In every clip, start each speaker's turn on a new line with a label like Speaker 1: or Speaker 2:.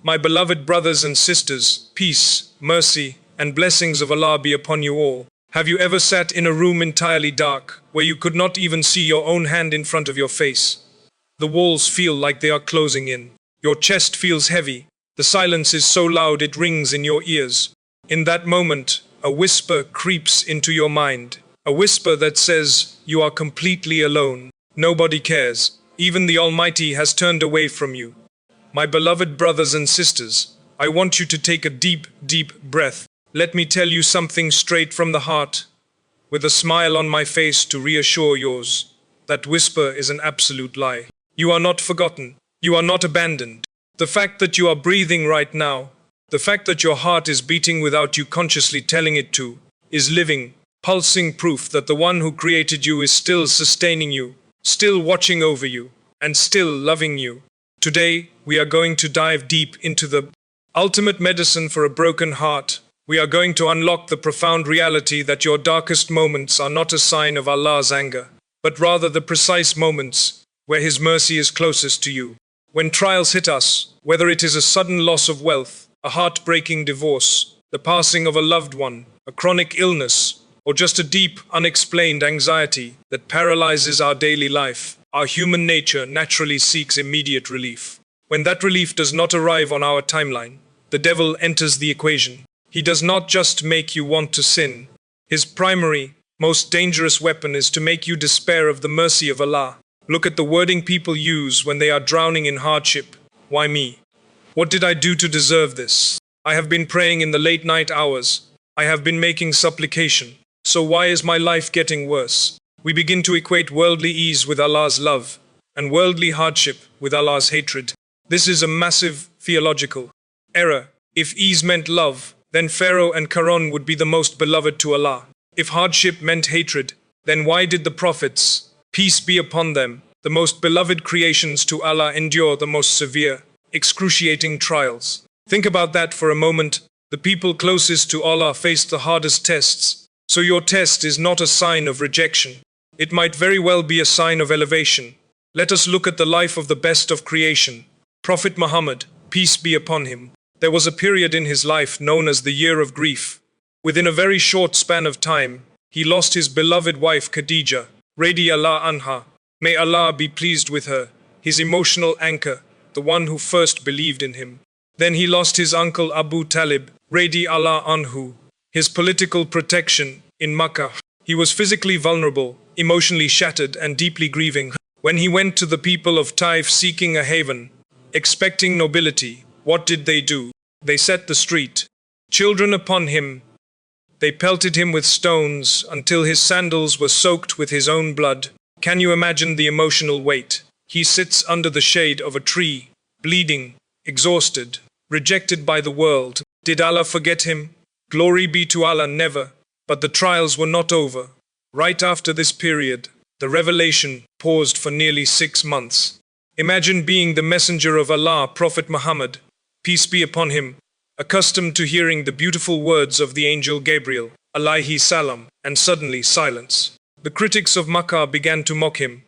Speaker 1: My beloved brothers and sisters, peace, mercy, and blessings of Allah be upon you all. Have you ever sat in a room entirely dark, where you could not even see your own hand in front of your face? The walls feel like they are closing in. Your chest feels heavy. The silence is so loud it rings in your ears. In that moment, a whisper creeps into your mind. A whisper that says, you are completely alone. Nobody cares. Even the Almighty has turned away from you. My beloved brothers and sisters, I want you to take a deep, deep breath. Let me tell you something straight from the heart, with a smile on my face to reassure yours. That whisper is an absolute lie. You are not forgotten. You are not abandoned. The fact that you are breathing right now, the fact that your heart is beating without you consciously telling it to, is living, pulsing proof that the one who created you is still sustaining you, still watching over you, and still loving you. Today, we are going to dive deep into the ultimate medicine for a broken heart. We are going to unlock the profound reality that your darkest moments are not a sign of Allah's anger, but rather the precise moments where His mercy is closest to you. When trials hit us, whether it is a sudden loss of wealth, a heartbreaking divorce, the passing of a loved one, a chronic illness, or just a deep, unexplained anxiety that paralyzes our daily life, our human nature naturally seeks immediate relief. When that relief does not arrive on our timeline, the devil enters the equation. He does not just make you want to sin. His primary, most dangerous weapon is to make you despair of the mercy of Allah. Look at the wording people use when they are drowning in hardship. Why me? What did I do to deserve this? I have been praying in the late night hours. I have been making supplication. So why is my life getting worse? We begin to equate worldly ease with Allah's love, and worldly hardship with Allah's hatred. This is a massive theological error. If ease meant love, then Pharaoh and Qarun would be the most beloved to Allah. If hardship meant hatred, then why did the prophets, peace be upon them, the most beloved creations to Allah, endure the most severe, excruciating trials? Think about that for a moment. The people closest to Allah faced the hardest tests. So your test is not a sign of rejection. It might very well be a sign of elevation. Let us look at the life of the best of creation, Prophet Muhammad, peace be upon him. There was a period in his life known as the year of grief. Within a very short span of time, he lost his beloved wife Khadija, radiyallahu anha. May Allah be pleased with her, his emotional anchor, the one who first believed in him. Then he lost his uncle Abu Talib, radiyallahu anhu, his political protection in Makkah. He was physically vulnerable, emotionally shattered, and deeply grieving. When he went to the people of Taif seeking a haven, expecting nobility, what did they do? They set the street children upon him. They pelted him with stones until his sandals were soaked with his own blood. Can you imagine the emotional weight? He sits under the shade of a tree, bleeding, exhausted, rejected by the world. Did Allah forget him? Glory be to Allah, never. But the trials were not over. Right after this period, the revelation paused for nearly 6 months. Imagine being the messenger of Allah, Prophet Muhammad, peace be upon him, accustomed to hearing the beautiful words of the angel Gabriel, alayhi salam, and suddenly silence. The critics of Makkah began to mock him.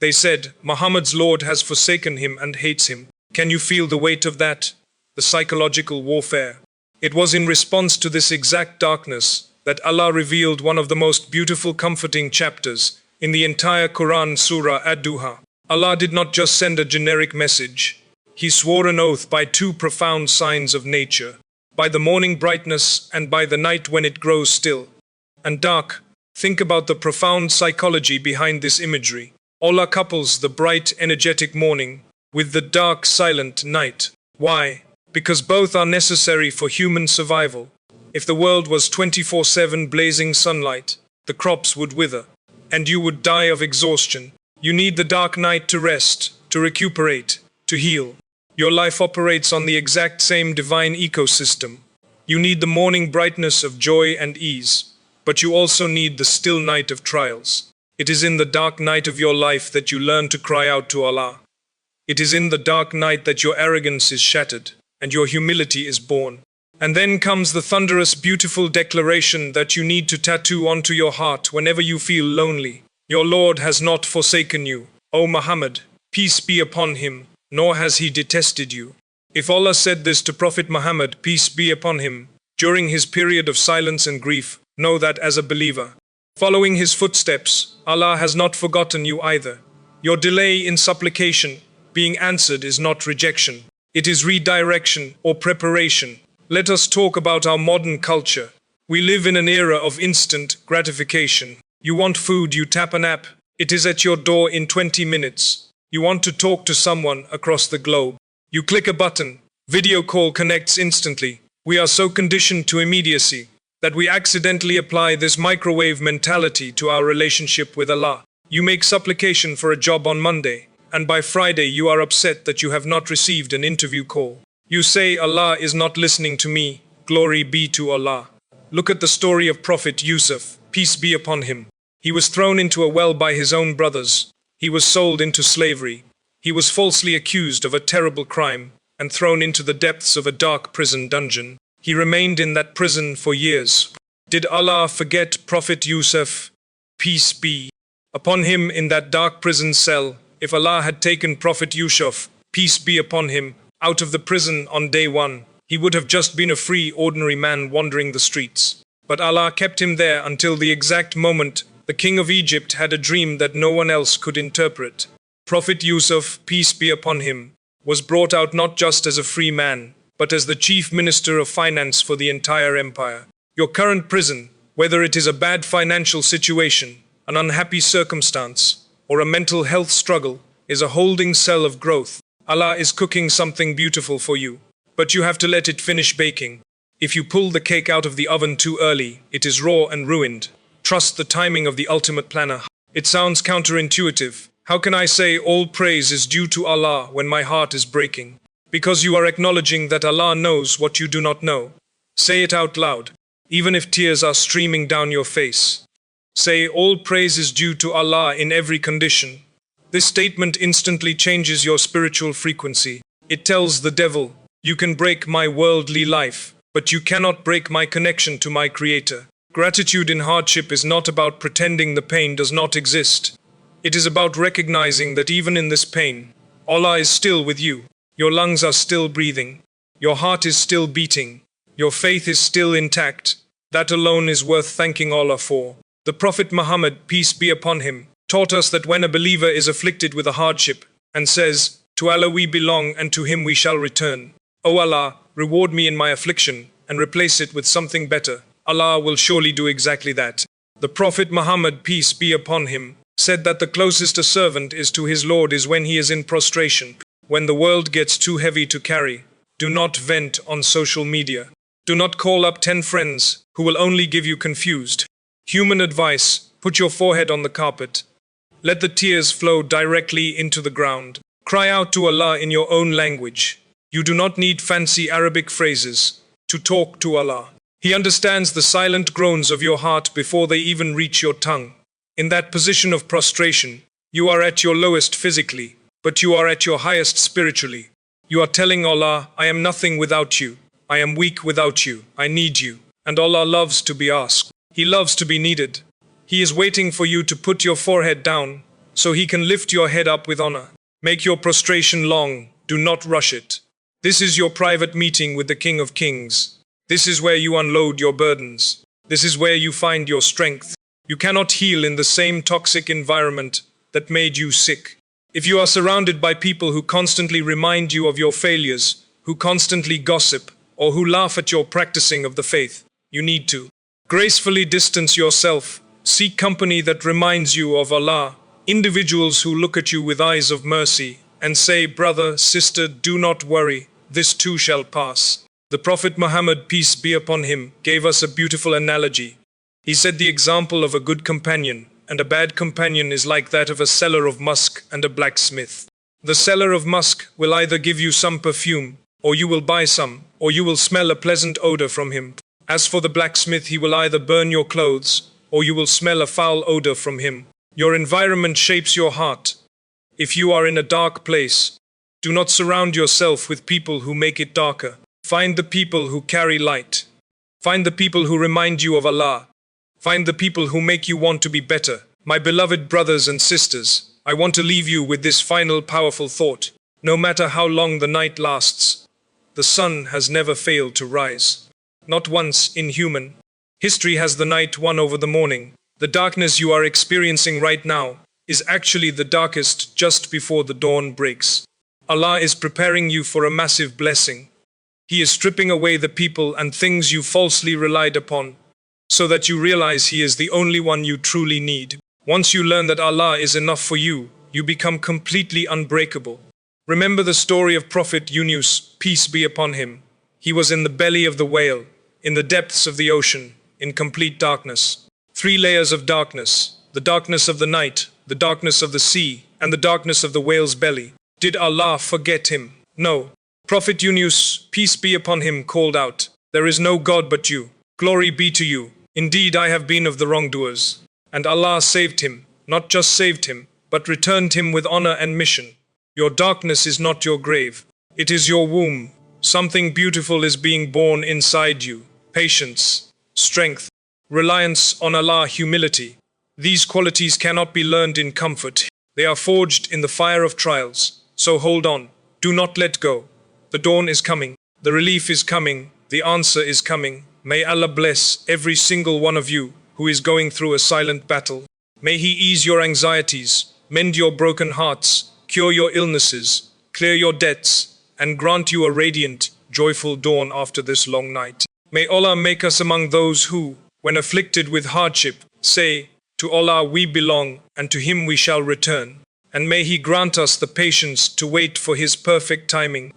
Speaker 1: They said, Muhammad's Lord has forsaken him and hates him. Can you feel the weight of that? The psychological warfare. It was in response to this exact darkness that Allah revealed one of the most beautiful, comforting chapters in the entire Quran, Surah Ad-Duha. Allah did not just send a generic message. He swore an oath by 2 profound signs of nature, by the morning brightness and by the night when it grows still and dark. Think about the profound psychology behind this imagery. Allah couples the bright, energetic morning with the dark, silent night. Why? Because both are necessary for human survival. If the world was 24/7 blazing sunlight, the crops would wither, and you would die of exhaustion. You need the dark night to rest, to recuperate, to heal. Your life operates on the exact same divine ecosystem. You need the morning brightness of joy and ease, but you also need the still night of trials. It is in the dark night of your life that you learn to cry out to Allah. It is in the dark night that your arrogance is shattered and your humility is born. And then comes the thunderous, beautiful declaration that you need to tattoo onto your heart whenever you feel lonely. Your Lord has not forsaken you, O Muhammad, peace be upon him, nor has he detested you. If Allah said this to Prophet Muhammad, peace be upon him, during his period of silence and grief, know that as a believer, following his footsteps, Allah has not forgotten you either. Your delay in supplication being answered is not rejection. It is redirection or preparation. Let us talk about our modern culture. We live in an era of instant gratification. You want food, you tap an app. It is at your door in 20 minutes. You want to talk to someone across the globe. You click a button. Video call connects instantly. We are so conditioned to immediacy that we accidentally apply this microwave mentality to our relationship with Allah. You make supplication for a job on Monday, and by Friday you are upset that you have not received an interview call. You say Allah is not listening to me. Glory be to Allah. Look at the story of Prophet Yusuf, peace be upon him. He was thrown into a well by his own brothers. He was sold into slavery. He was falsely accused of a terrible crime and thrown into the depths of a dark prison dungeon. He remained in that prison for years. Did Allah forget Prophet Yusuf? Peace be upon him in that dark prison cell. If Allah had taken Prophet Yusuf, peace be upon him, out of the prison on day one, he would have just been a free, ordinary man wandering the streets. But Allah kept him there until the exact moment the king of Egypt had a dream that no one else could interpret. Prophet Yusuf, peace be upon him, was brought out not just as a free man, but as the chief minister of finance for the entire empire. Your current prison, whether it is a bad financial situation, an unhappy circumstance, or a mental health struggle, is a holding cell of growth. Allah is cooking something beautiful for you, but you have to let it finish baking. If you pull the cake out of the oven too early, it is raw and ruined. Trust the timing of the ultimate planner. It sounds counterintuitive. How can I say all praise is due to Allah when my heart is breaking? Because you are acknowledging that Allah knows what you do not know. Say it out loud, even if tears are streaming down your face. Say all praise is due to Allah in every condition. This statement instantly changes your spiritual frequency. It tells the devil, you can break my worldly life, but you cannot break my connection to my Creator. Gratitude in hardship is not about pretending the pain does not exist. It is about recognizing that even in this pain, Allah is still with you. Your lungs are still breathing. Your heart is still beating. Your faith is still intact. That alone is worth thanking Allah for. The Prophet Muhammad, peace be upon him, taught us that when a believer is afflicted with a hardship and says, to Allah we belong and to Him we shall return. O Allah, reward me in my affliction and replace it with something better. Allah will surely do exactly that. The Prophet Muhammad, peace be upon him, said that the closest a servant is to his Lord is when he is in prostration. When the world gets too heavy to carry, do not vent on social media. Do not call up 10 friends who will only give you confused human advice. Put your forehead on the carpet. Let the tears flow directly into the ground. Cry out to Allah in your own language. You do not need fancy Arabic phrases to talk to Allah. He understands the silent groans of your heart before they even reach your tongue. In that position of prostration, you are at your lowest physically, but you are at your highest spiritually. You are telling Allah, I am nothing without you. I am weak without you. I need you. And Allah loves to be asked. He loves to be needed. He is waiting for you to put your forehead down, so He can lift your head up with honor. Make your prostration long. Do not rush it. This is your private meeting with the King of Kings. This is where you unload your burdens. This is where you find your strength. You cannot heal in the same toxic environment that made you sick. If you are surrounded by people who constantly remind you of your failures, who constantly gossip, or who laugh at your practicing of the faith, you need to gracefully distance yourself. Seek company that reminds you of Allah. Individuals who look at you with eyes of mercy and say, brother, sister, do not worry, this too shall pass. The Prophet Muhammad, peace be upon him, gave us a beautiful analogy. He said the example of a good companion and a bad companion is like that of a seller of musk and a blacksmith. The seller of musk will either give you some perfume, or you will buy some, or you will smell a pleasant odor from him. As for the blacksmith, he will either burn your clothes, or you will smell a foul odor from him. Your environment shapes your heart. If you are in a dark place, do not surround yourself with people who make it darker. Find the people who carry light. Find the people who remind you of Allah. Find the people who make you want to be better. My beloved brothers and sisters, I want to leave you with this final powerful thought. No matter how long the night lasts, the sun has never failed to rise. Not once in human history has the night won over the morning. The darkness you are experiencing right now is actually the darkest just before the dawn breaks. Allah is preparing you for a massive blessing. He is stripping away the people and things you falsely relied upon, so that you realize He is the only one you truly need. Once you learn that Allah is enough for you, you become completely unbreakable. Remember the story of Prophet Yunus, peace be upon him. He was in the belly of the whale, in the depths of the ocean, in complete darkness. 3 layers of darkness: the darkness of the night, the darkness of the sea, and the darkness of the whale's belly. Did Allah forget him? No. Prophet Yunus, peace be upon him, called out, "There is no God but you. Glory be to you. Indeed, I have been of the wrongdoers." And Allah saved him, not just saved him, but returned him with honor and mission. Your darkness is not your grave. It is your womb. Something beautiful is being born inside you. Patience, strength, reliance on Allah, humility. These qualities cannot be learned in comfort. They are forged in the fire of trials. So hold on. Do not let go. The dawn is coming. The relief is coming. The answer is coming. May Allah bless every single one of you who is going through a silent battle. May He ease your anxieties, mend your broken hearts, cure your illnesses, clear your debts, and grant you a radiant, joyful dawn after this long night. May Allah make us among those who, when afflicted with hardship, say, "To Allah we belong, and to Him we shall return." And may He grant us the patience to wait for His perfect timing.